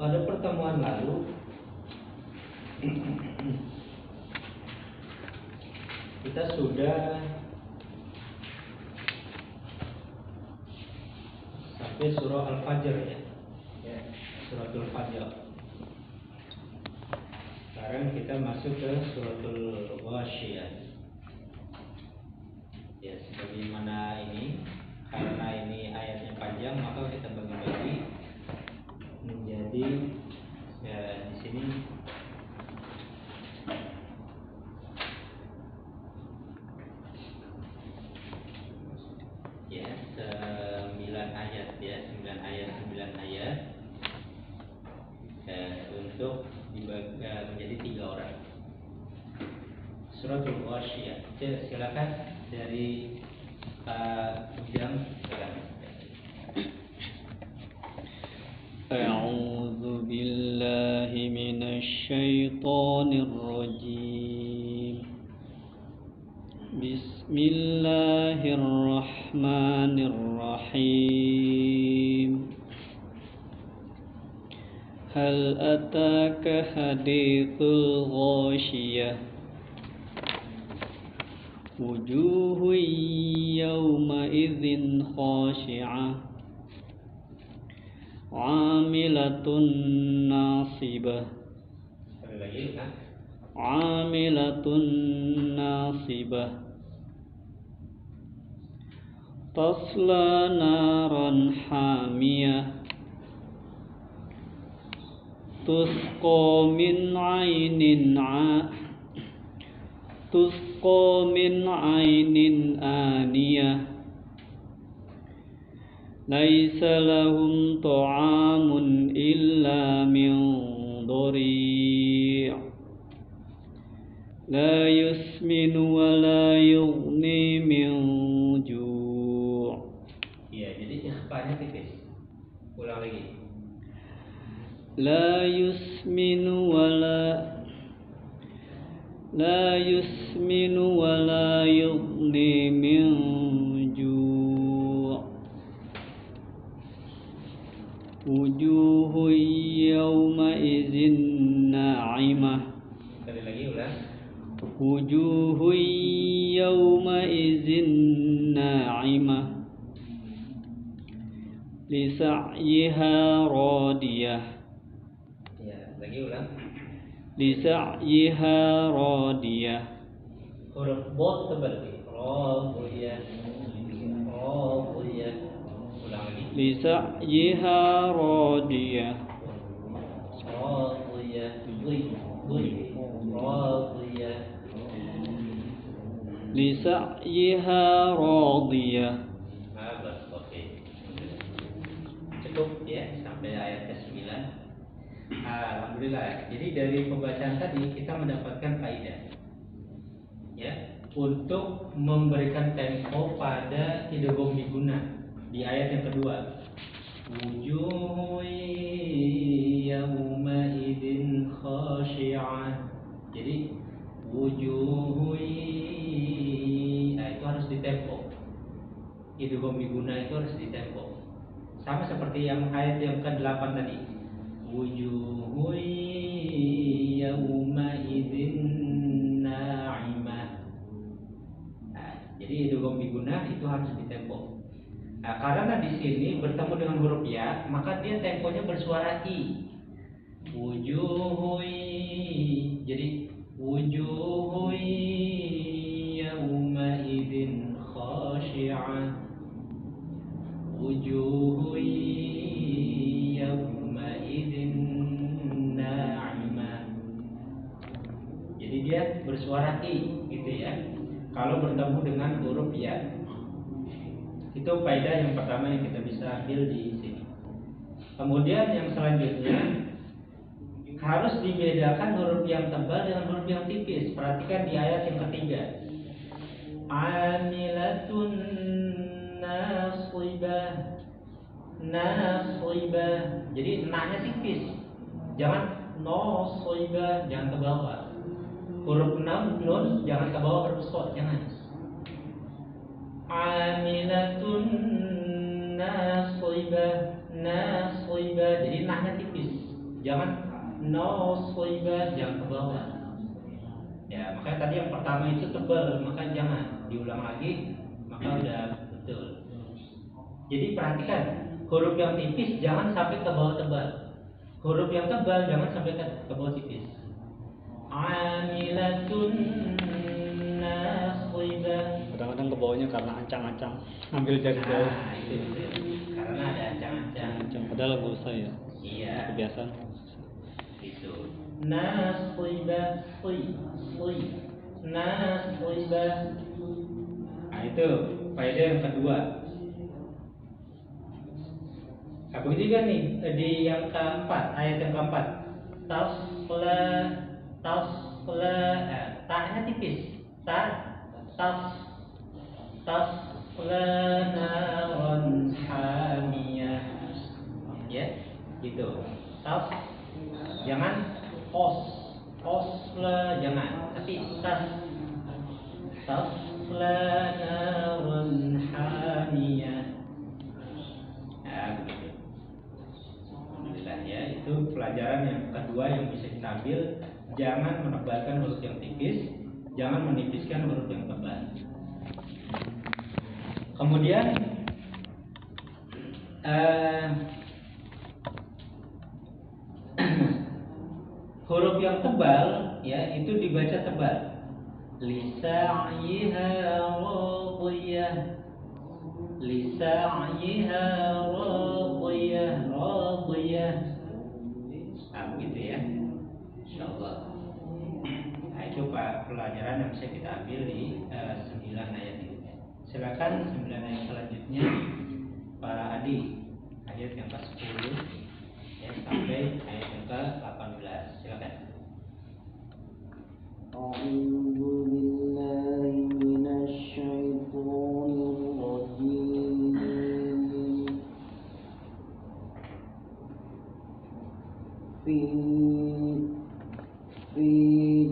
Pada pertemuan lalu kita sudah sampai surah Al-Fajr ya, suratul Fajr. Sekarang kita masuk ke suratul Ghasyiyah. Ya, sebagaimana ini, karena ini ayatnya panjang, maka kita bagi-bagi menjadi di sini ya 9 ayat ya, 9 ayat untuk dibagi menjadi 3 orang. Suratul Ghasyiyah. Silakan dari Pak Ujang. أعوذ بالله من الشيطان الرجيم بسم الله الرحمن الرحيم هل أتاك حديث الغاشية وجوه يومئذ خاشعة عاملة ناصبة عاملة ناصبة تصلى نارا حامية تسقى من عين آنية ليس لهم طعام إلا من ضريع لا يسمن ولا يغني من جوع. Ya, jadi ikhfanya tipis. Ulang lagi. لا يسمن ولا يغني من جوع وجوه يومئذ ناعمة. Sekali lagi ulang. وجوه يومئذ ناعمة لسعيها راضية. Ya, lagi ulang. لسعيها راضية. Huruf bot tebal. Radiyah. Radiyah. Ulang lagi. لسعيها راضية. Radiyah. Radiyah. لسعيها راضية. Oke. Cukup ya sampai ayat ke-9. Alhamdulillah. Jadi dari pembacaan tadi kita mendapatkan faedah ya, untuk memberikan tempo pada idgham biguna di ayat yang kedua. Wujuhu yawma idzin khashi'ah. Jadi wujuhu itu harus ditempo. Idgham biguna itu harus ditempo. Sama seperti yang ayat yang ke-8 tadi. Wujuhu yawma idzin na'imah. Jadi idgham biguna itu harus ditempo. Karena di sini bertemu dengan huruf ya, maka dia temponya bersuara i. Wujuhu, jadi wujuhu yawma idzin khashi'ah. Wujuhu yawma idzin na'imah. Jadi dia bersuara i gitu ya. Kalau bertemu dengan huruf ya. Itu faedah yang pertama yang kita bisa ambil di sini. Kemudian yang selanjutnya harus dibedakan huruf yang tebal dengan huruf yang tipis. Perhatikan di ayat yang ketiga. Amilatun nasibah. Nasibah. Jadi na-nya tipis. Jangan nasibah, jangan ke bawah. Huruf nun jangan ke bawah huruf shad, jangan. Amilatun nasibah, nasibah. Jadi nahnya tipis. Jangan nasiba, jangan ke bawah. Ya, makanya tadi yang pertama itu tebal, maka jangan diulang lagi, maka udah betul. Jadi perhatikan, huruf yang tipis jangan sampai ke bawah tebal. Huruf yang tebal jangan sampai ke bawah tipis. Amilatun nasibah. Kadang-kadang ke bawahnya karena ancang-ancang ambil dari bawah. Nah, itu karena ada ancang-ancang. Ancang padahal nggak usah ya. Iya. Kebiasaan. Itu. Nasibah, nasibah. Nah, itu faedah yang kedua. Nah, begitu juga nih di yang keempat, ayat yang keempat. Tasla, ta-nya tipis. Tasla naron hamiyah. Ya, gitu. Jangan osla, jangan. Tapi tasla naron hamiyah. Nah, begitu. Alhamdulillah ya, itu pelajaran yang kedua yang bisa kita ambil. Jangan menebalkan huruf yang tipis, jangan menipiskan huruf yang tebal. Kemudian huruf yang tebal ya itu dibaca tebal. Lisa'yiha radiyah, lisa'yiha radiyah, radiyah. Nah, begitu ya, insyaallah. Nah, itu pelajaran yang bisa kita ambil di 9 ayat ini. Silakan 9 ayat selanjutnya Pak Adi, ayat yang ke-10 ya, sampai ayat yang ke-18. Silakan. A'udzu billahi minasy syaithanir rajim. Fi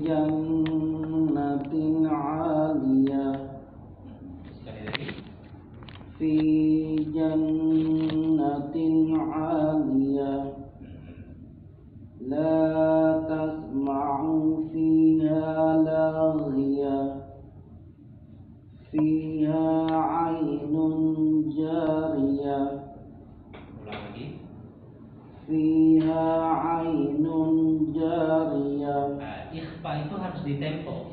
jannatin 'aliyah. Sekali lagi. Fi jannatin 'aliyah. La tasma'u fiha laghiyah. Fiha 'ainun jariyah. Ulang lagi. Fiha 'ainun jariyah. Ikhfa itu harus ditempo.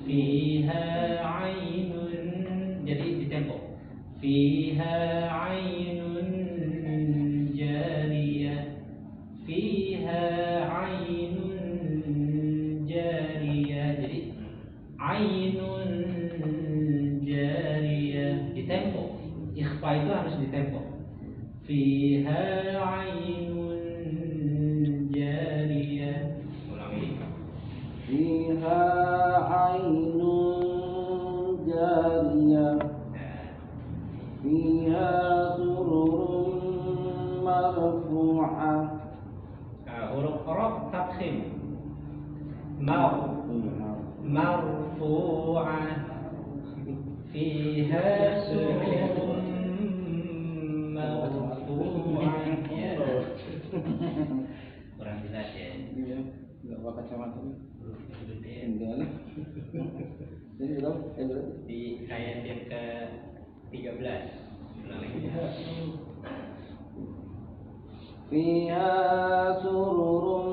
Fiha 'ainun, jadi ditempo. Fiha 'ainun jariyah. Fiha 'ainun jariyah. Jadi 'ainun jariyah ditempo. Ikhfa itu harus ditempo. Fiha 'ainun jariyah. Ulangi. Fiha 'ainun jariyah. Fiha sururun marfu'ah. Huruf roh tafkhim. Marfu'ah. Fiha sururun marfu'ah. Ya. Kurang jelas ya. Iya, enggak pakai kacamata. Huruf gede. Enggak lah. Ini belum, Di ayat yang ke-13. Ulang lagi. Fiha sururun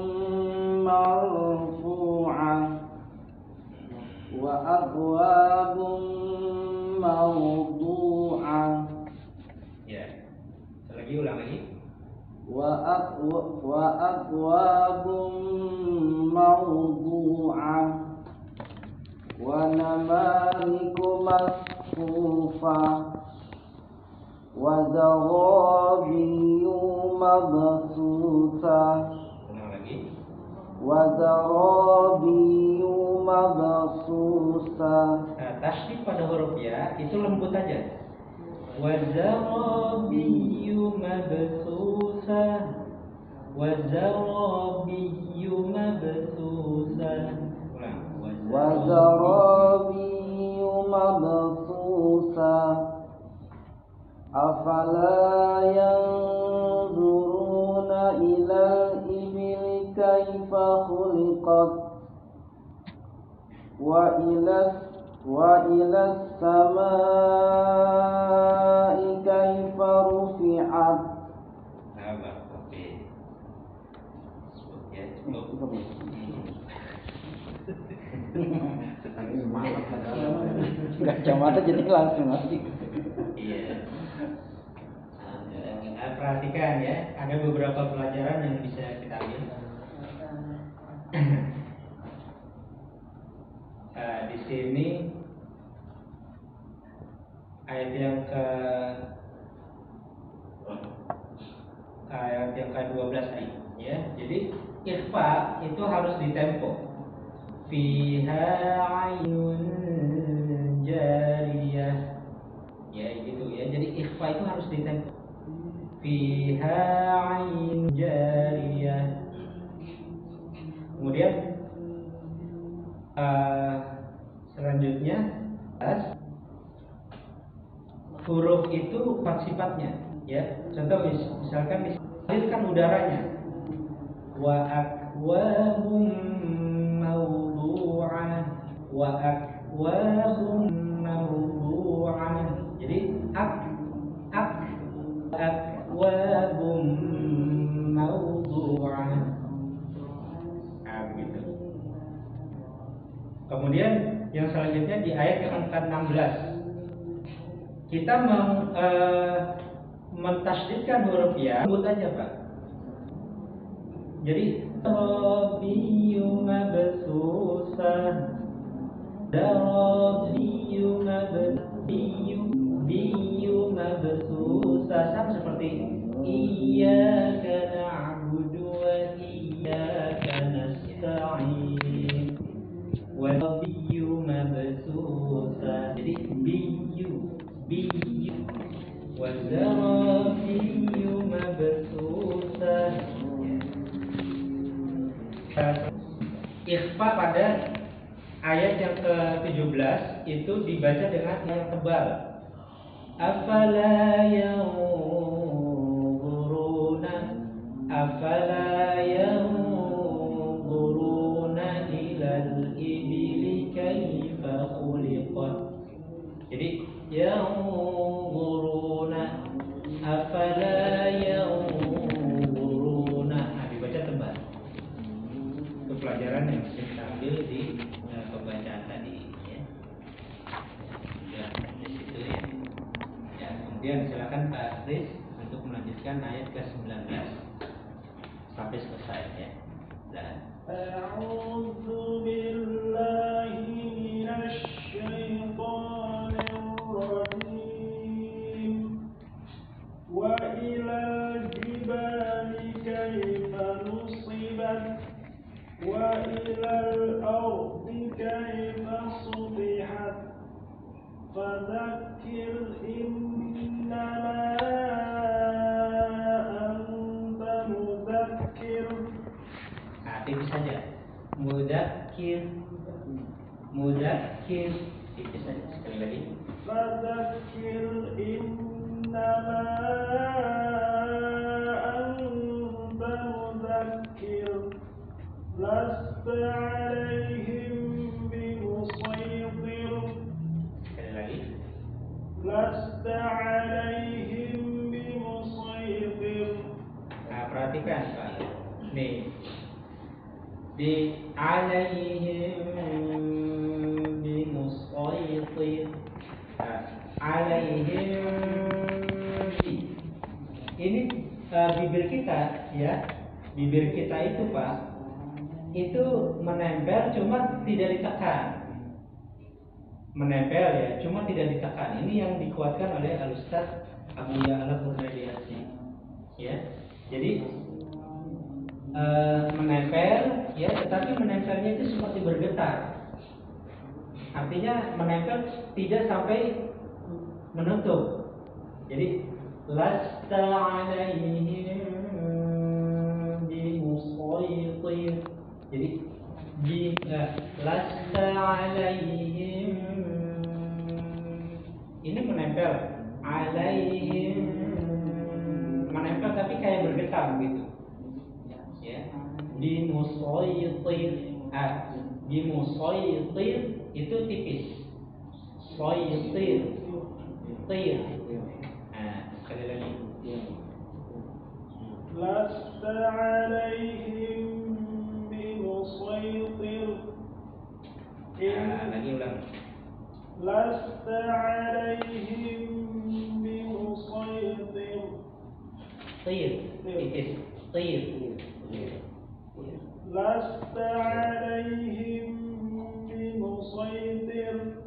marfu'ah wa akwabun mawdu'ah. Ya. Lagi ulang lagi. Wa akwabun mawdu'ah wa namariku masfufah wa zarabiyu mabsusah. Ulang lagi. Wa zarabiyu mabsusah. Nah, tasydid pada huruf ya itu lembut aja. Wa zarabiyu mabsusah. Wa zarabiyu mabsusah. Ulang. Wa zarabiyu mabsusah. Afala yanzuruna ilal خلقت وإلى السماء كيف رفعت. Kacamata jadi langsung lagi. Iya. Perhatikan ya, ada beberapa pelajaran yang bisa kita ambil. Di sini ayat yang ke-12 tadi, ya. Jadi ikhfa itu harus ditempo. Fiha ainun jariyah. Ya gitu ya. Jadi ikhfa itu harus ditempo. Fiha ainun jariyah. Kemudian selanjutnya huruf itu sifatnya, ya. Contoh misalkan disalirkan udaranya. Wa akwabum mawdu'ah, wa akwabum mawdu'ah. Jadi akwabum mawdu'ah. Begitu. Kemudian yang selanjutnya di ayat yang ke-16 kita mentasydidkan huruf ya, sebut aja Pak. Jadi Rabbiyu mabsusah, Rabbiyu mabsusah, sama seperti Iyyaka na'budu wa iyyaka nasta'in. Wa Rabbiyu mabsusah. Jadi biyu wa Rabbiyu mabsusah. Ikhfa pada ayat yang ke-17 itu dibaca dengan yang tebal. Afala yanzuruna ilal ibili kaifa khuliqat. Jadi yanzuruna, afala yanzuruna, dibaca tebal. Itu pelajaran yang bisa kita ambil di pembacaan tadi, ya. Ya, di situ ya. Ya, kemudian silakan Pak Riz untuk melanjutkan ayat ke-19 sampai selesai, ya. Dan A'udzu billahi minasy syaithanir rajim. Wa ilal jibali kaifa nusibat wa ilal ardi kaifa subihat. Fadzakir innama anta mudzakir. tipis saja. Mudzakir tipis saja. Sekali lagi. Fadzakir innama anta mudzakir lasta alaihim bimusaytir. Sekali lagi. Lasta alaihim bimusaytir. Nah, perhatikan Pak. Nih. Di alaihim bimusaytir. Nah, alaihim ini bibir kita, ya. Bibir kita itu Pak, itu menempel cuma tidak ditekan. Menempel ya, cuma tidak ditekan. Ini yang dikuatkan oleh Al-Ustaz Abu Ya'la Qurnaidiyasi. Ya. Jadi menempel ya, tetapi menempelnya itu seperti bergetar. Artinya menempel tidak sampai menutup. Jadi lasta alaihim bimusaytir. Jadi lasta alaihim, ini menempel, alaihim menempel tapi kayak bergetar gitu. Ya. bimusaytir. Bimusaytir itu tipis. Saytir. Tir. Sekali lagi. Lasta alaihim bimusaytir. Lagi ulang. Lasta alaihim bimusaytir. Tir. Tipis. Tir. Lasta alaihim bimusaytir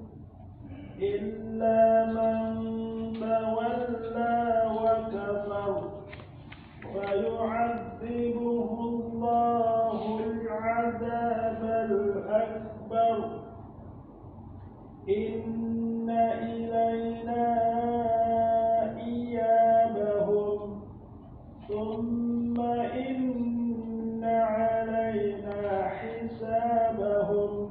illa man tawalla wa kafar fayu'adzibuhu Allahul 'adzabal akbar inna ilayna iyabahum thumma inna 'alaina hisabahum.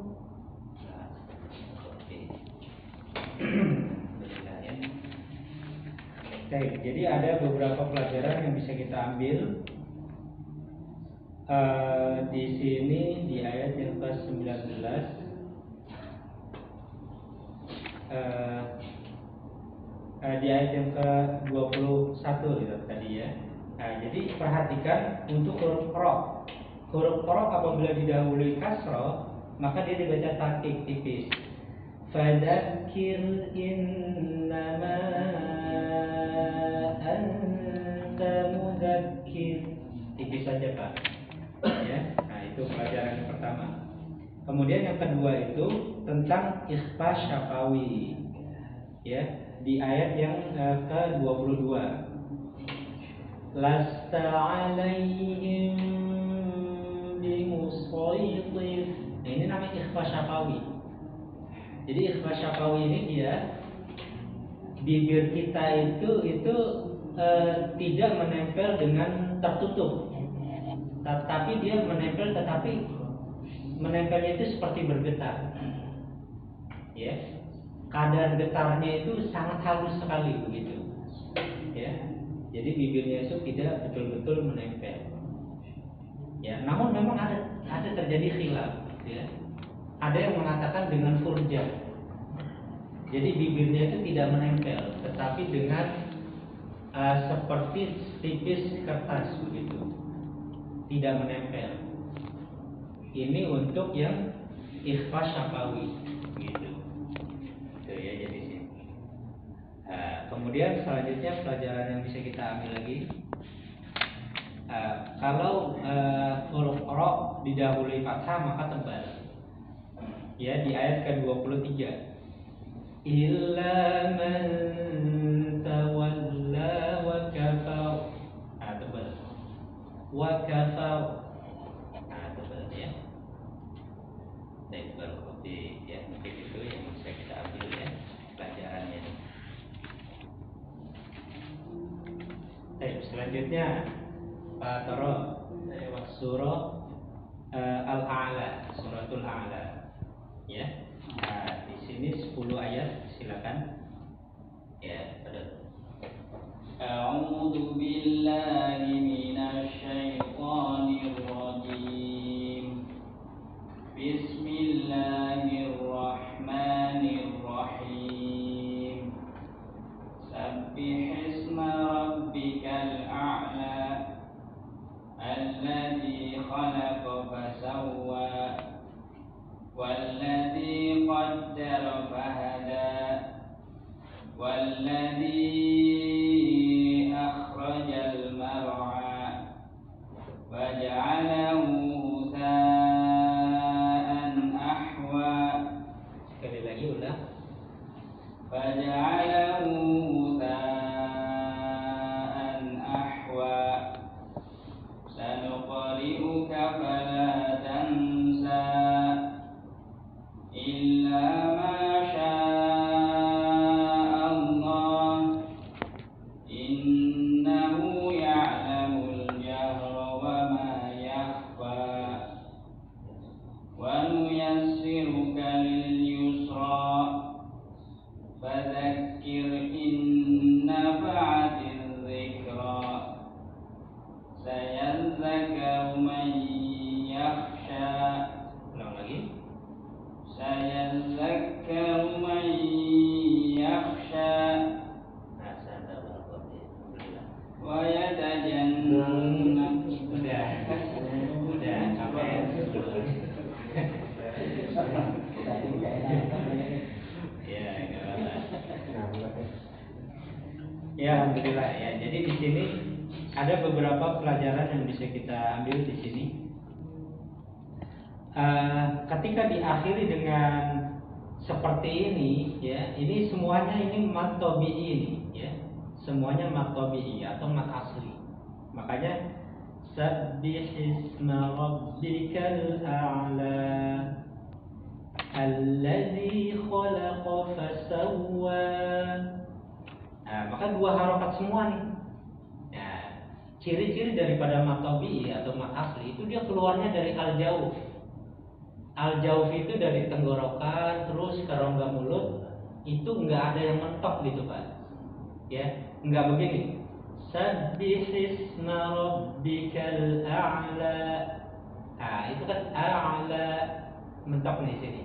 Baik, jadi ada beberapa pelajaran yang bisa kita ambil di sini di ayat yang ke-19. Di ayat yang ke-21 gitu tadi ya. Jadi perhatikan untuk huruf qaf. Huruf qaf apabila didahului kasrah, maka dia dibaca takik tipis. Fadzakir innama anta mudzakir. Tipis saja Pak. Ya. Nah, itu pelajaran yang pertama. Kemudian yang kedua itu tentang ikhfa syafawi. Ya, di ayat yang ke-22. Lasta alaihim bimusaytir. Nah, ini namanya ikhfa syafawi. Jadi ikhfa syafawi ini dia bibir kita itu tidak menempel dengan tertutup, tapi dia menempel, tetapi menempelnya itu seperti bergetar. Ya, kadar getarnya itu sangat halus sekali begitu. Ya, jadi bibirnya itu tidak betul-betul menempel. Ya, namun memang ada terjadi khilaf. Ya, ada yang mengatakan dengan furja. Jadi bibirnya itu tidak menempel, tetapi dengan seperti tipis kertas begitu, tidak menempel. Ini untuk yang ikhfa syafawi, gitu. Itu ya jadi sini. Kemudian selanjutnya pelajaran yang bisa kita ambil lagi, kalau huruf ro didahului fathah maka tebal. Ya, di ayat ke-23. Illa man tawalla wa kafar. Tebal. Wa kafar. Tebal ya. Baik, berarti ya mungkin itu yang bisa kita ambil ya pelajarannya. Baik, selanjutnya Pak Toro dari surah Al-A'la, suratul A'la. Ya. Di sini 10 ayat, silakan. Ya, pada. A'udzu billahi minasy syaithanir rajim. Bismillahirrahmanirrahim. Sabbihisma rabbikal a'la alladzi khalaqa fasawwa والذي قدر فهدى والذي أخرج المرعى فجعله غثاء أحوى. Sekali lagi ulang. فجعله غثاء أحوى سنقرئك فلا تنسى إلا ما شاء الله إنه يعلم الجهر وما يخفى ونيسرك لليسرى فذكر إن نفعت الذكرى سيذكر من Alhamdulillah ya. Jadi di sini ada beberapa pelajaran yang bisa kita ambil di sini. Ketika diakhiri dengan seperti ini ya, ini semuanya ini mat tabi'i ini ya. Semuanya mat tabi'i atau mat asli. Makanya sabbihisma rabbikal a'la alladzi khalaqa fasawwa. Nah, maka dua harokat semua nih. Nah, ciri-ciri daripada mat tabi'i atau mat asli itu dia keluarnya dari al-jauf. Al-jauf itu dari tenggorokan terus ke rongga mulut, itu enggak ada yang mentok gitu Pak. Ya, enggak begini. Sabbihisma rabbikal a'la. Nah, itu kan a'la mentok nih sini.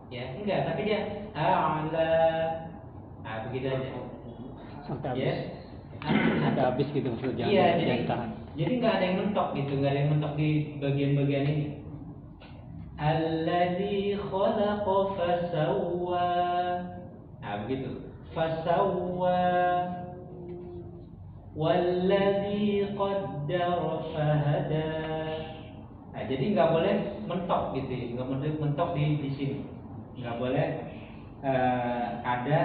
Ya, enggak, tapi dia a'la. Nah, begitu aja. Sampai habis. Ya. Sampai habis gitu maksudnya. Iya, Jangan tahan. jadi enggak ada yang mentok gitu, enggak ada yang mentok di bagian-bagian ini. Alladzi khalaqa fasawwa. Nah, begitu. Fasawwa. Walladzi qaddara fahada. Nah, jadi nggak boleh mentok gitu, nggak boleh mentok di sini. Nggak boleh ada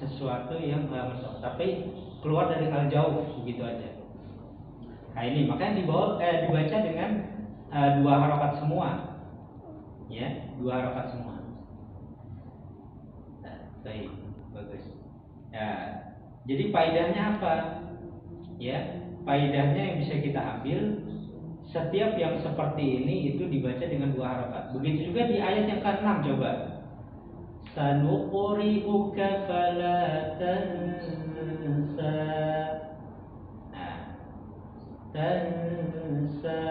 sesuatu yang mentok, tapi keluar dari al-jauf begitu aja. Nah, ini makanya dibaca dengan dua harokat semua. Ya, dua harokat semua. Nah, baik, bagus. Ya, jadi faedahnya apa? Ya, faedahnya yang bisa kita ambil, setiap yang seperti ini itu dibaca dengan dua harokat. Begitu juga di ayat yang ke-6 coba. Sanuqri'uka fala tansa. Nah, tansa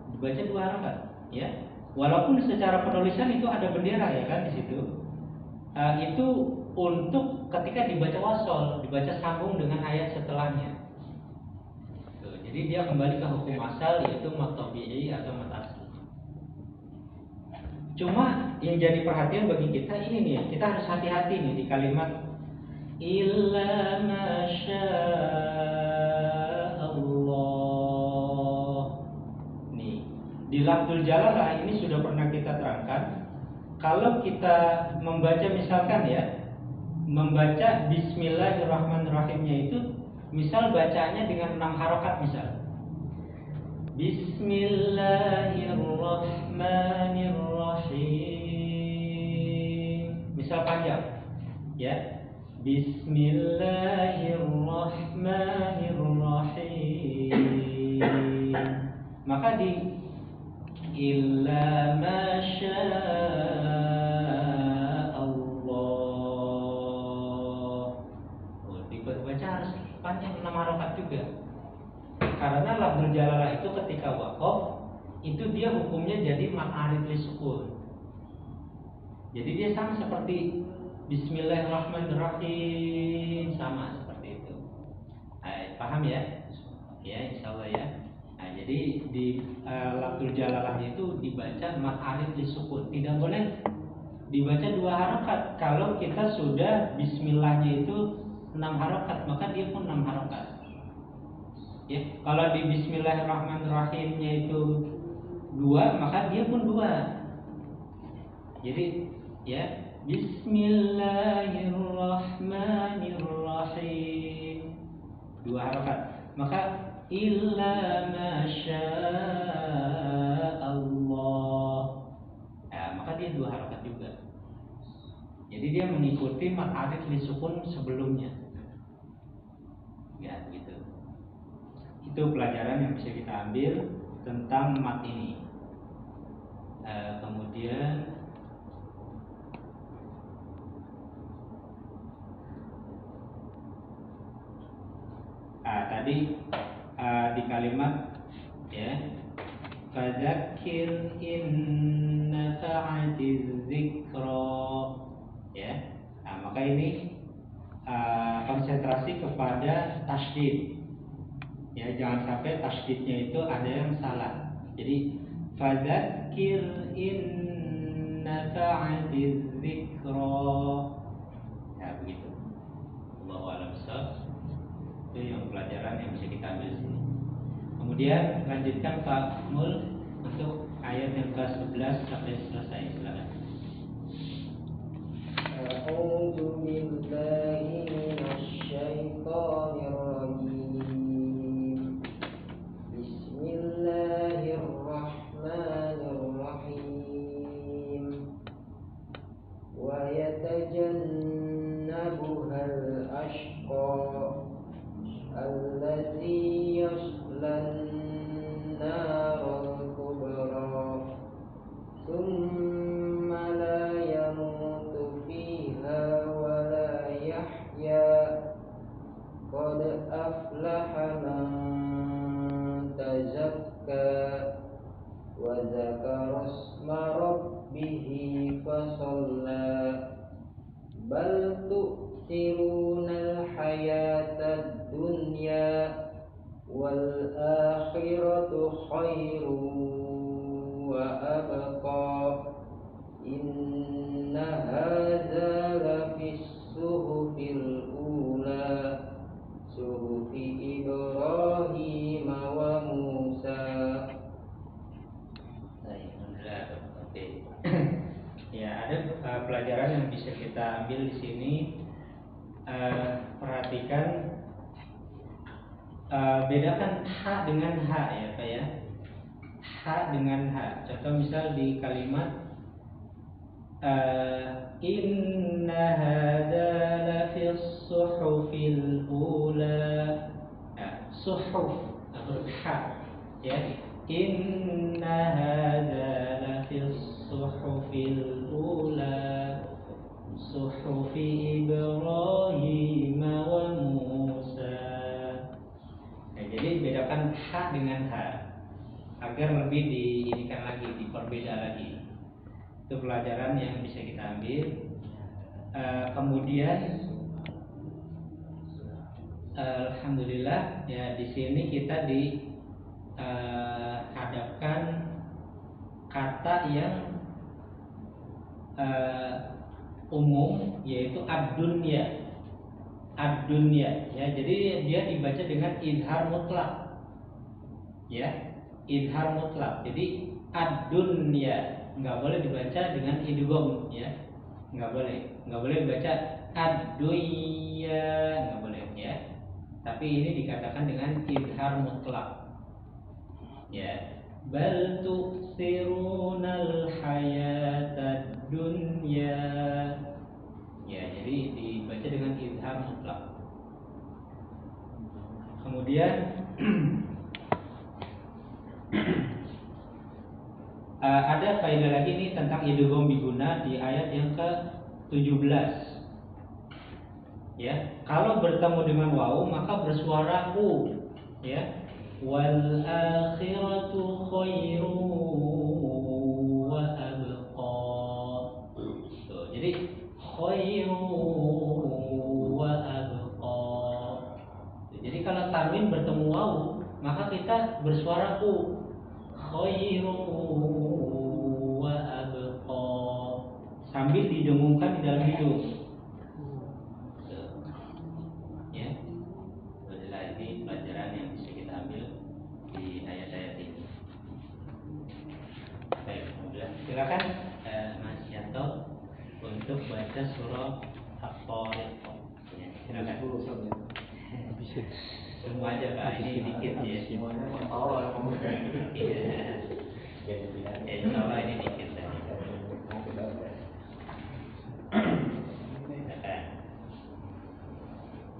dibaca dua harokat, ya. Walaupun secara penulisan itu ada bendera ya kan di situ. Itu untuk ketika dibaca wasol, dibaca sambung dengan ayat setelahnya. Tuh, jadi dia kembali ke hukum asal yaitu mat tabi'i atau mat asli. Cuma yang jadi perhatian bagi kita ini nih, kita harus hati-hati nih di kalimat illa masya Allah. Nih, di lafzul jalalah ini sudah pernah kita terangkan. Kalau kita membaca misalkan ya, membaca Bismillahirrahmanirrahimnya itu, misal bacanya dengan 6 harokat misal. Bismillahirrahmanirrahim. Misal panjang, ya. Bismillahirrahmanirrahim. Maka di illa masya dibaca harus panjang 6 harokat juga. Karena lafzul jalalah itu ketika waqaf itu dia hukumnya jadi mat arid li sukun. Jadi dia sama seperti Bismillahirrahmanirrahim, sama seperti itu. Paham ya? Ya, insyaallah ya. Nah, jadi di lafzul jalalahnya itu dibaca mat arid li sukun. Tidak boleh dibaca 2 harokat. Kalau kita sudah bismillahnya itu 6 harokat, maka dia pun 6 harokat. Ya, kalau di Bismillahirrahmanirrahimnya itu 2, maka dia pun 2. Jadi ya, Bismillahirrahmanirrahim 2 harokat. Maka illa masya Allah. Ya, maka dia 2 harokat juga. Jadi dia mengikuti mat arid li sukun sebelumnya. Ya, gitu. Itu pelajaran yang bisa kita ambil tentang mat ini. Kemudian tadi di kalimat ya, fadzakir in nafa'atiz dzikra ya. Nah, maka ini konsentrasi kepada tasydid. Ya, jangan sampai tasydidnya itu ada yang salah. Jadi fadzakir in nafa'atiz dzikra. Ya, begitu. Allahu a'lam bishawab. pelajaran yang bisa kita ambil sini. Kemudian lanjutkan Pak Mul untuk ayat yang ke-11 sampai selesai, silakan. A'udzu billahi minasyaitonir rajim. Bismillahirrahmanirrahim. Wa yatajannabuhal ashqa allazi yaslan naral kubra thumma la yamutu fiha wa la yahya qad aflaha man tazakka wa zakara isma rabbih fasalla bal tu'thirunal hayatad dunya wal akhiratu khairun wa abqa inna hadza lafis suhufil ula suhufi Ibrahim wa Musa. Oke. Ya, ada pelajaran yang bisa kita ambil di sini. Perhatikan, bedakan ha dengan ha ya Pak ya. Ha dengan ha. Contoh misal di kalimat inna hadza lafis suhufil ula. Suhuf atau ha ya. Inna hadza lafis suhufil ula suhufi Ibrahim wa Musa. Nah, jadi bedakan ha dengan ha agar lebih diinikan lagi, diperbeda lagi. Itu pelajaran yang bisa kita ambil. Kemudian alhamdulillah ya, di sini kita dihadapkan kata yang umum, yaitu ad-dunya. Ad-dunya ya, jadi dia dibaca dengan idhar mutlak ya, idhar mutlak. Jadi ad-dunya nggak boleh dibaca dengan idgham ya, nggak boleh dibaca ad-dunya, nggak boleh ya, tapi ini dikatakan dengan idhar mutlak ya. Bal tu'thirunal hayatad dunya ya, jadi dibaca dengan idhar mutlak. Kemudian ada faedah lagi nih tentang idgham biguna di ayat yang ke-17 ya. Kalau bertemu dengan waw maka bersuara u ya. Wal akhiratu khairu wa abqa. Jadi khairu wa abqa. Jadi kalau tanwin bertemu waw maka kita bersuara u, khairu wa abqa, sambil didengungkan di dalam hidung. Ya. Adalah ini pelajaran yang bisa kita ambil di ayat-ayat ini. Baik, silakan Mas Yanto untuk baca surah At-Tariq. Ya, silakan. Semua aja Pak, ini dikit ya. Semuanya tahu lah kamu. Iya. Insya Allah ini dikit saja.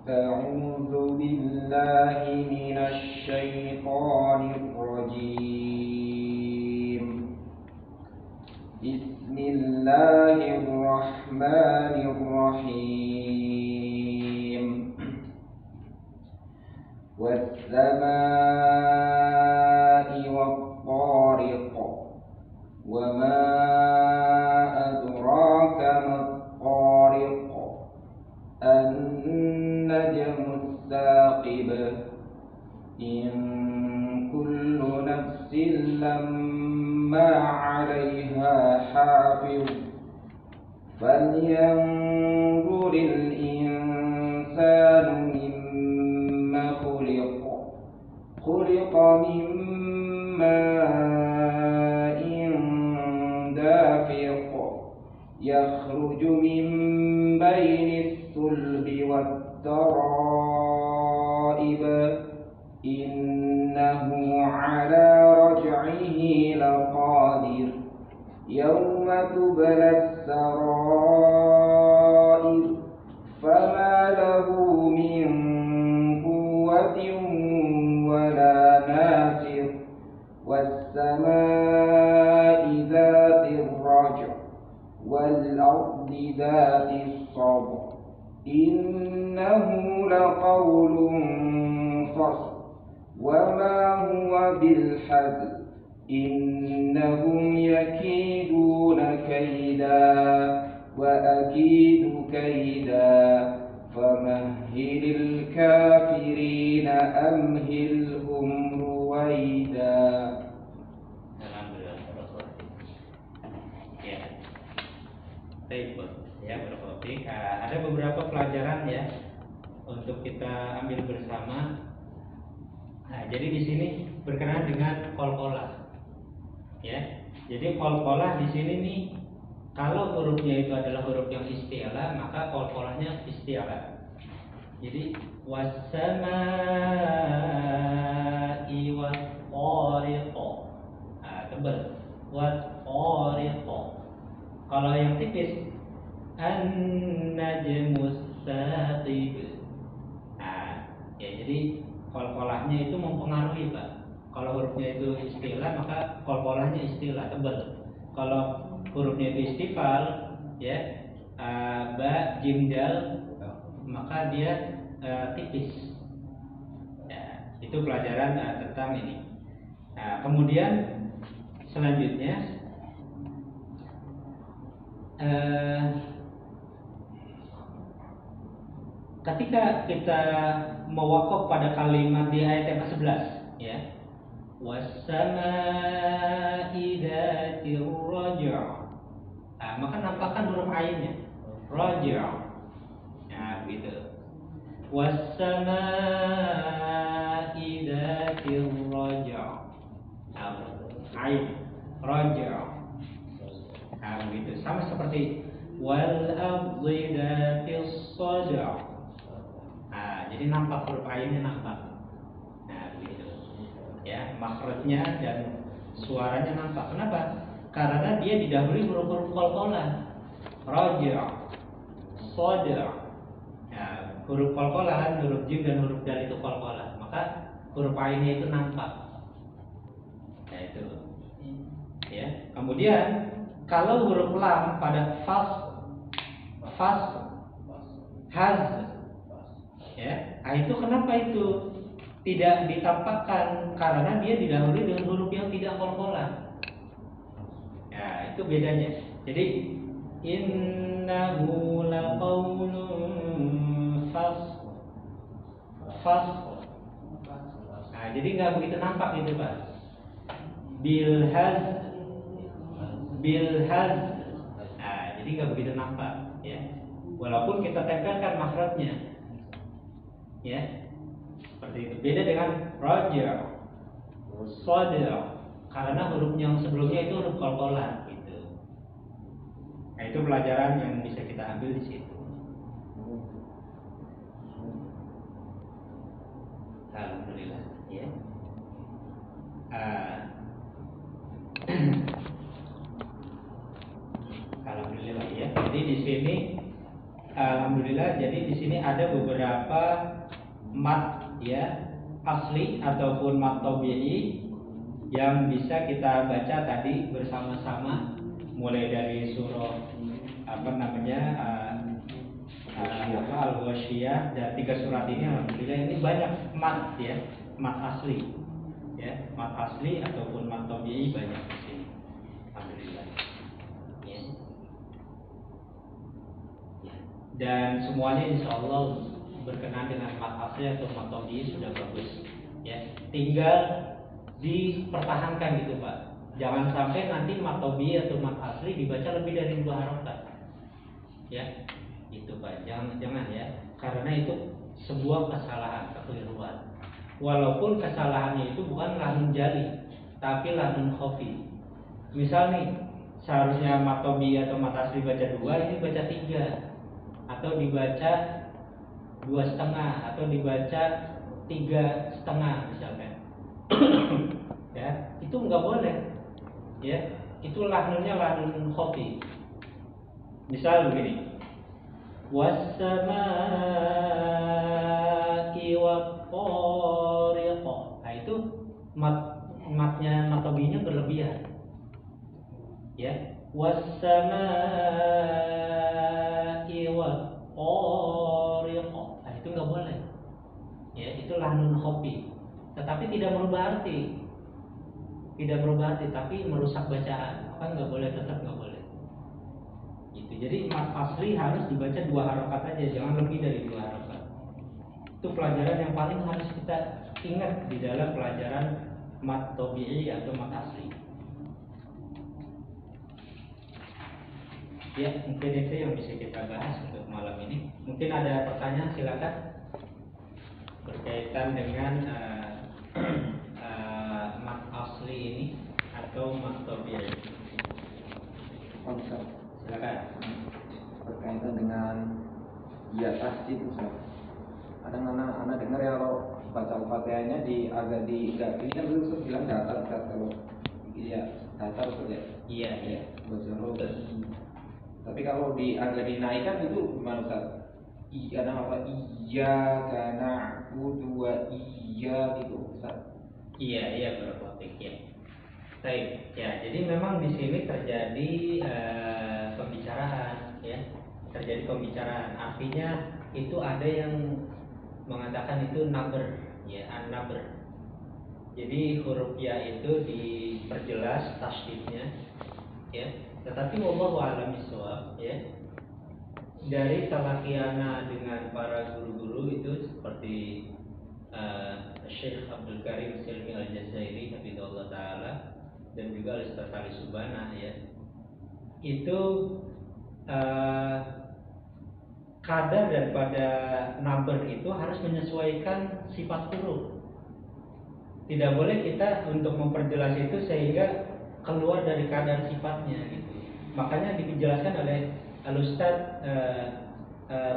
أعوذ بالله من الشيطان الرجيم. بسم الله الرحمن الرحيم. والسماء والطارق وما أدراك ما الطارق النجم الثاقب إن كل نفس لما عليها حافظ فلينظر الإنسان مما خلق خلق من ماء دافق يخرج من بين الصلب والترائب إنه على رجعه لقادر يوم تبلى السرائر فما له من قوة ولا ناصر والسماء ذات الرجع والأرض ذات الصبر إنه لقول فصل وما هو بالحزن إنهم يكيدون كيدا وأكيد كيدا فمهل الكافرين أمهلهم رويدا. Ada beberapa pelajaran ya untuk kita ambil bersama. Nah, jadi di sini berkenaan dengan qalqalah. Ya. Jadi qalqalah di sini nih kalau hurufnya itu adalah huruf yang isti'la, maka qalqalahnya isti'la. Jadi was-samaa'i was-tariq. Ah, tebal. Was-tariq. Kalau yang tipis an-najmus saqib. Nah, ya jadi qalqalahnya itu mempengaruhi, Pak. Kalau hurufnya itu istilah maka qalqalahnya istilah tebal. Kalau hurufnya itu istifal, ya, ba, jim, dal, maka dia tipis. Ya, itu pelajaran tentang ini. Nah, kemudian selanjutnya ketika kita mewakaf pada kalimat di ayat yang ke-11, ya, was-samaa'i dzatir raja'. Nah, maka nampakkan huruf ainnya, raja'. Nah, begitu. Was-samaa'i dzatir raja'. Nah, ain, raja'. Nah, begitu. Sama seperti wal ardi dzatis sad'a. Nah, jadi nampak huruf ainnya nampak. Nah, begitu. Ya, makhrajnya dan suaranya nampak. Kenapa? Karena dia didahului huruf-huruf qalqalah. Raja', sad'a. Nah, huruf qalqalah, huruf jim dan huruf dal itu qalqalah. Maka huruf ainnya itu nampak. Nah, itu. Ya. Kemudian kalau huruf lam pada fas, haz, ya, nah itu kenapa itu tidak ditampakkan? Karena dia didahului dengan huruf yang tidak qalqalah. Ya, itu bedanya. Jadi innahu laqaulun fas. Nah, jadi nggak begitu nampak gitu, Pak. Bilhaz. Nah, jadi nggak begitu nampak, ya. Walaupun kita tempelkan makhrajnya, ya, seperti itu. Beda dengan raja', sad'a, karena huruf yang sebelumnya itu huruf qalqalah, gitu. Nah, itu pelajaran yang bisa kita ambil di situ. Alhamdulillah, ya. Alhamdulillah, ya. Jadi di sini alhamdulillah, jadi di sini ada beberapa mat, ya, asli ataupun mat tabi'i yang bisa kita baca tadi bersama-sama, mulai dari surah Al-Ghasyiyah, dan 3 surat ini alhamdulillah ini banyak mat, ya, mat asli, ya, mat asli ataupun mat tabi'i banyak di sini. Alhamdulillah. Dan semuanya insya Allah berkenan dengan mat asli atau mat tabi'i sudah bagus, ya. Tinggal dipertahankan gitu, Pak. Jangan sampai nanti mat tabi'i atau mat asli dibaca lebih dari 2 harokat, ya. Itu, Pak. Jangan ya. Karena itu sebuah kesalahan, kekeliruan. walaupun kesalahannya itu bukan lanun jali tapi lanun khofi. Misal nih, seharusnya mat tobi atau mat asli baca 2, ini baca 3, atau dibaca 2,5, atau dibaca 3,5 misalkan. Ya, itu nggak boleh. Ya, itu lanunnya lanun khofi. Misal begini, was-samaa'i wat-thariq. Nah, itu matnya matobinya berlebihan. Ya, was-samaa'i wat-thariq. Nah, itu nggak boleh. Ya, itu lanun khofi. Tetapi tidak merubah arti. Tidak merubah arti, tapi merusak bacaan. Kan nggak boleh, tetap nggak boleh. Gitu. Jadi mat asli harus dibaca 2 harokat aja, jangan lebih dari 2 harokat. Itu pelajaran yang paling harus kita ingat di dalam pelajaran mat tobi'i atau mat asli. Ya, mungkin itu yang bisa kita bahas untuk malam ini. Mungkin ada pertanyaan, silakan, berkaitan dengan mat asli ini atau mat tobi'i. Ustaz, Silakan. berkaitan dengan ya tasjid Ustaz. Kadang anak dengar ya kalau baca Al-Fatihahnya agak ini kan dulu Ustaz bilang datar Ustaz, kalau iya datar Ustaz ya. Iya. Baca tapi kalau agak dinaikkan itu gimana Ustaz? Iyyaka na'budu wa iyyaka gitu Ustaz. Iya berpotik ya. Baik, ya. Jadi memang di sini terjadi pembicaraan, ya. Terjadi pembicaraan. Artinya itu ada yang mengatakan itu naber, ya, an-naber. Jadi huruf ya itu diperjelas tasydidnya, ya. Tetapi wallahu a'lam bishawab, ya. Dari talaqiana dengan para guru-guru itu seperti Syekh Abdul Karim Silmi Al-Jazairi hafizahullah taala dan juga Ustaz Ali Subana, ya. Itu kadar daripada naber itu harus menyesuaikan sifat huruf. Tidak boleh kita untuk memperjelas itu sehingga keluar dari kadar sifatnya gitu. Makanya dijelaskan oleh Al-Ustaz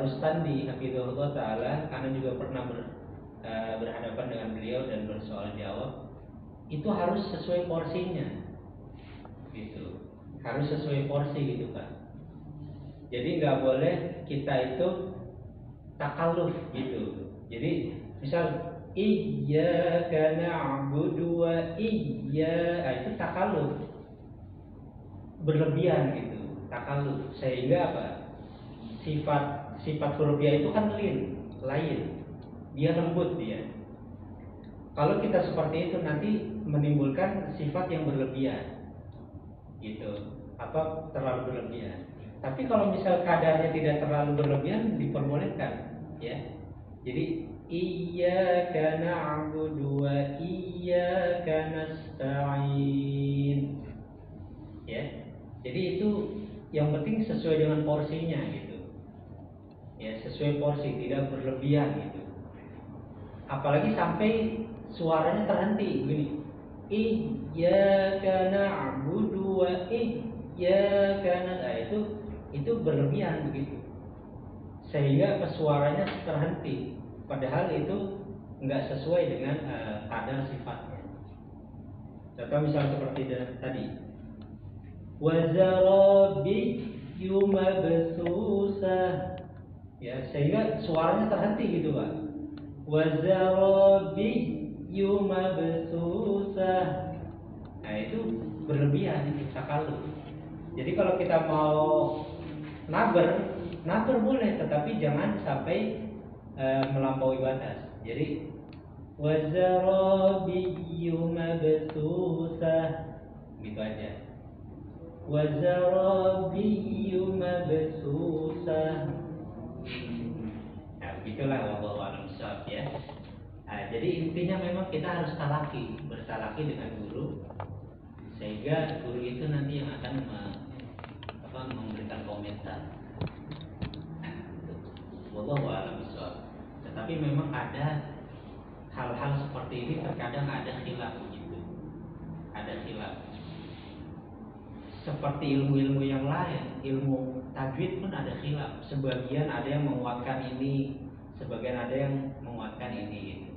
Rustandi hafizahullah taala, karena juga pernah berhadapan dengan beliau dan bersoal jawab, itu harus sesuai porsinya gitu, harus sesuai porsi gitu Pak. Jadi nggak boleh kita itu takalluf gitu. Jadi misal iyyaka na'budu wa itu takalluf, berlebihan gitu, takalluf, sehingga apa, sifat huruf ya itu kan lain, dia lembut dia. Kalau kita seperti itu nanti menimbulkan sifat yang berlebihan gitu, apa terlalu berlebihan. Tapi kalau misal kadarnya tidak terlalu berlebihan, diperbolehkan, ya. Jadi iyyaka na'budu wa iyyaka nasta'in, ya. Jadi itu yang penting sesuai dengan porsinya gitu, ya, sesuai porsi, tidak berlebihan gitu. Apalagi sampai suaranya terhenti begini, iyyaka na'budu wa iyyaka nasta'in, itu berlebihan begitu, sehingga suaranya terhenti, padahal itu nggak sesuai dengan kadar sifatnya. Contoh misal seperti tadi, wazarabiyyu mabsusah, ya, sehingga suaranya terhenti gitu Pak. Wazarabiyyu mabsusah, nah itu berlebihan, itu takalluf. Jadi kalau kita mau naber boleh, tetapi jangan sampai melampaui batas. Jadi wazarabiyyu mabsusah gitu aja. Wazarabiyyu mabsusah. Nah, begitulah wallahu a'lam bishawab, ya. Nah, jadi intinya memang kita harus bertalaki dengan guru, sehingga guru itu nanti yang akan memberikan komentar. Wallahu a'lam bishawab. Tetapi memang ada hal-hal seperti seperti ini terkadang ada khilaf gitu, ada khilaf. Seperti ilmu-ilmu yang lain, ilmu tajwid pun ada khilaf. Sebagian ada yang menguatkan ini, sebagian ada yang menguatkan ini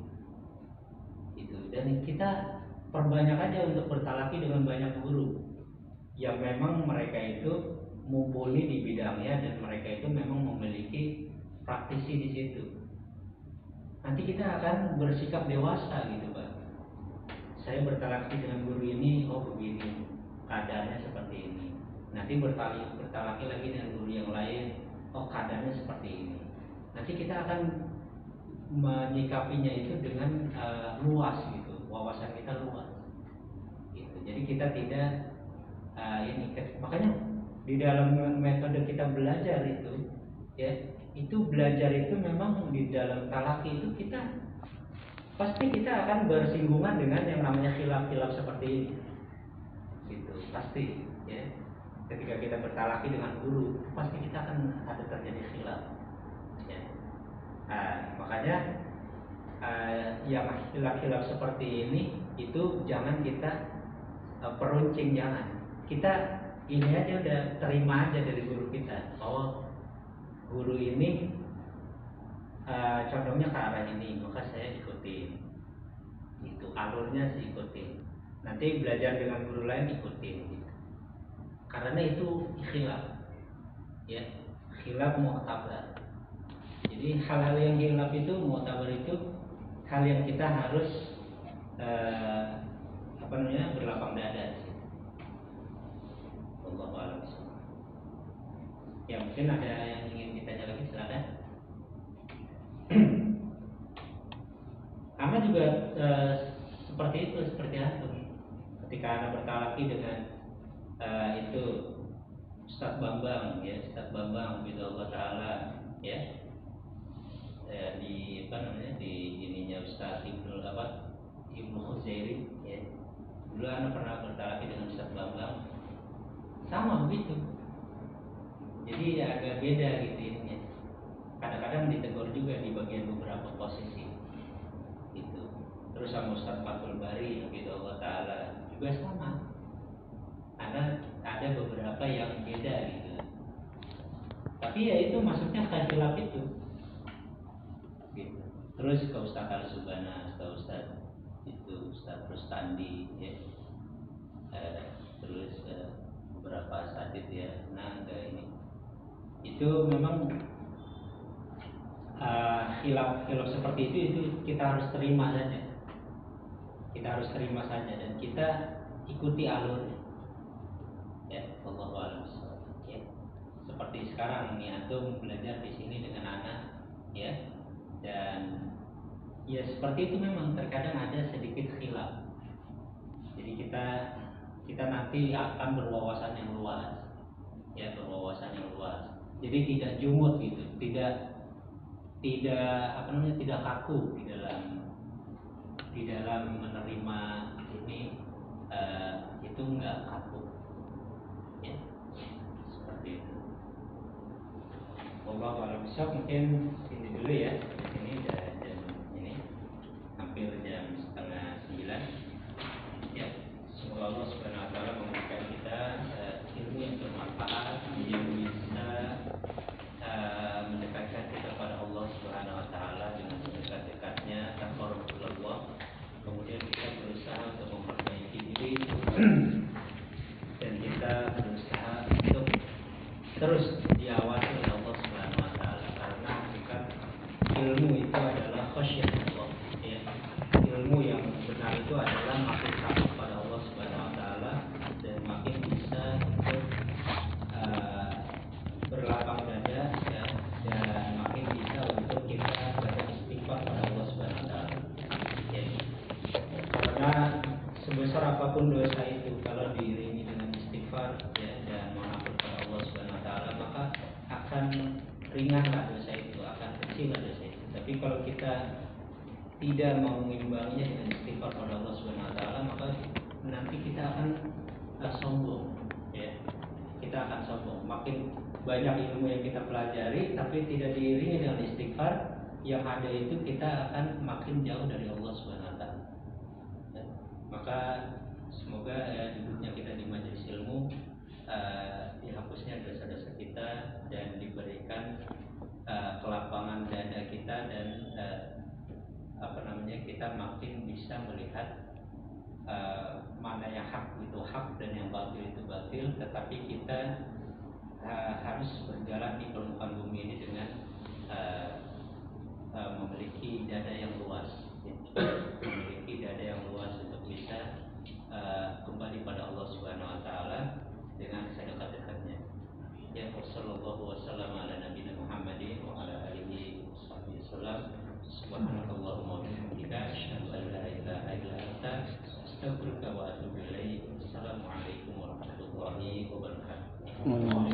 gitu. Dan kita perbanyak aja untuk bertalaki dengan banyak guru yang memang mereka itu mumpuni di bidangnya dan mereka itu memang memiliki praktisi di situ. Nanti kita akan bersikap dewasa gitu, Pak. Saya bertalaki dengan guru ini, oh begini, kadarnya seperti ini. Nanti bertalaki lagi dengan guru yang lain, oh kadarnya seperti ini. Nanti kita akan menyikapinya itu dengan luas gitu, wawasan kita luas. Gitu. Jadi kita tidak makanya di dalam metode kita belajar itu, ya, itu belajar itu memang di dalam talaki itu pasti kita akan bersinggungan dengan yang namanya khilaf-khilaf seperti ini. Gitu, pasti ya. Ketika kita bertalaki dengan guru, pasti kita akan ada terjadi khilaf. Ya. Makanya yang khilaf-khilaf seperti ini itu jangan kita peruncing, jangan. Kita ini aja udah terima aja dari guru kita bahwa guru ini condongnya ke arah ini, maka saya ikutin. Itu alurnya sih ikutin. Nanti belajar dengan guru lain ikutin gitu. Karena itu khilaf, ya, khilaf mu'tabar. Jadi hal-hal yang khilaf itu mu'tabar itu hal yang kita harus berlapang dada. Wallahu a'lam. Ya, mungkin ada yang ingin ditanya lagi, silakan. Ana juga seperti itu, seperti antum. Ketika Ana bertalaki dengan itu Ustadz Bambang, ya, Ustadz Bambang Allah Taala, ya, di di ininya Ustadz Ibnu Khuzairi, ya. Dulu Ana pernah bertalaki dengan Ustadz Bambang, sama begitu. Jadi agak beda gitu ininya. Kadang-kadang ditegur juga di bagian beberapa posisi. Gitu. Terus sama Ustadz Fathul Bari Allah Taala juga sama. Ada beberapa yang beda gitu. Tapi ya itu maksudnya khilaf itu. Gitu. Terus ke Ustadz Al-Subana, ke Ustadz Rustandi, ya. Terus beberapa asatid, ya. Nah, ini itu memang khilaf seperti itu kita harus terima saja. Kita harus terima saja dan kita ikuti alurnya. Ya, wallahu a'lam. Ya. Seperti sekarang ini antum belajar di sini dengan anak, ya. Dan ya seperti itu memang terkadang ada sedikit khilaf. Jadi kita nanti akan berwawasan yang luas. Ya, berwawasan yang luas. Jadi tidak jumut gitu, tidak kaku di dalam menerima ini, itu enggak kaku, ya, seperti itu. Wallahu a'lam bishawab. Mungkin ini dulu ya. Ini udah jam ini hampir jam 8:30. Ya, semoga Allah Subhanahu wa taala memberikan kita ilmu yang bermanfaat yang bisa mendekatkan kita kepada Allah Subhanahu wa taala dengan sedekat-dekatnya taqarrubullah. Kemudian kita berusaha untuk memperbaiki diri dan kita berusaha untuk terus diawasi oleh Allah Subhanahu wa taala, karena hakikat ilmu itu adalah khasyatullah, ya. Ilmu yang benar itu adalah makin takut pada Allah Subhanahu wa taala dan makin bisa untuk berlapang dada, ya, dan makin bisa untuk kita baca istighfar pada Allah Subhanahu wa taala. Ya. Karena sebesar apapun dosa itu kalau diiringi dengan istighfar, ya, dan mengaku kepada Allah Subhanahu wa taala, maka akan ringanlah dosa itu, akan kecillah dosa itu. Tapi kalau kita tidak mau mengimbanginya dengan istighfar pada Allah Subhanahu wa taala, maka nanti kita akan sombong, ya. Kita akan sombong. Makin banyak ilmu yang kita pelajari tapi tidak diiringi dengan istighfar, yang ada itu kita akan makin jauh dari Allah Subhanahu wa taala. Ya. Maka semoga duduknya kita di majelis ilmu dihapusnya dosa-dosa kita dan diberikan kelapangan dada kita dan kita makin bisa melihat mana yang hak itu hak dan yang batil itu batil, tetapi kita harus berjalan di permukaan bumi ini dengan memiliki dada yang luas, memiliki dada yang luas untuk bisa kembali pada Allah Subhanahu Wa Taala dengan sedekat-dekatnya. Ya, sallallahu wasallam ala nabiyina Muhammadin wa ala alihi wasallam. Subhanallahumma wa bihamdika asyhadu an la ilaha illa anta astaghfiruka wa atubu ilaik. Assalamualaikum warahmatullahi wabarakatuh.